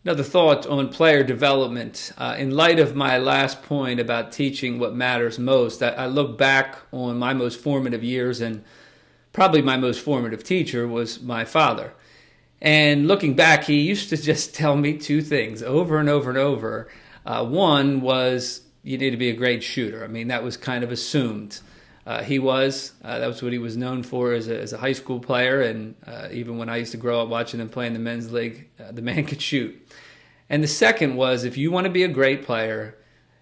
Another thought on player development. In light of my last point about teaching what matters most, I look back on my most formative years, and probably my most formative teacher was my father. And looking back, he used to just tell me two things over and over and over. One was, you need to be a great shooter. I mean, that was kind of assumed. That was what he was known for as a high school player. And even when I used to grow up watching him play in the men's league, the man could shoot. And the second was, if you want to be a great player,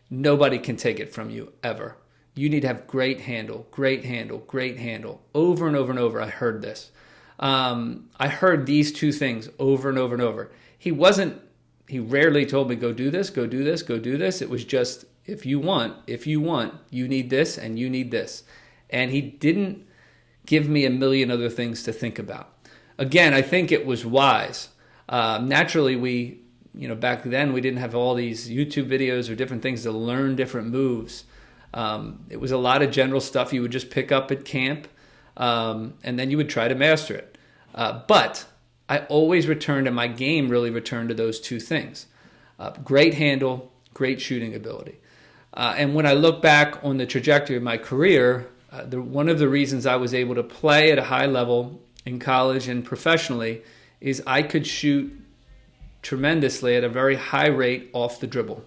nobody can take it from you, ever. You need to have great handle, great handle, great handle. Over and over and over, I heard this. I heard these two things over and over and over. He rarely told me, go do this, go do this, go do this. It was just, if you want, you need this and you need this. And he didn't give me a million other things to think about. Again, I think it was wise. Naturally, back then we didn't have all these YouTube videos or different things to learn different moves. It was a lot of general stuff you would just pick up at camp, and then you would try to master it. But I always returned, and my game really returned to those two things. Great handle, great shooting ability. And when I look back on the trajectory of my career, one of the reasons I was able to play at a high level in college and professionally is I could shoot tremendously at a very high rate off the dribble.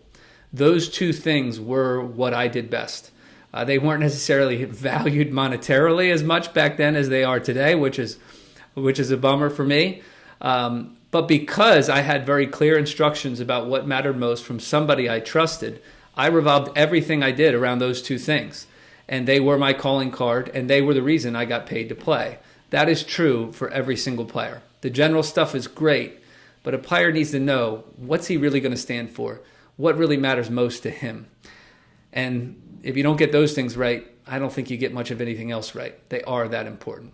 Those two things were what I did best. They weren't necessarily valued monetarily as much back then as they are today, which is a bummer for me. But because I had very clear instructions about what mattered most from somebody I trusted, I revolved everything I did around those two things. And they were my calling card, and they were the reason I got paid to play. That is true for every single player. The general stuff is great, but a player needs to know, what's he really going to stand for? What really matters most to him? And if you don't get those things right, I don't think you get much of anything else right. They are that important.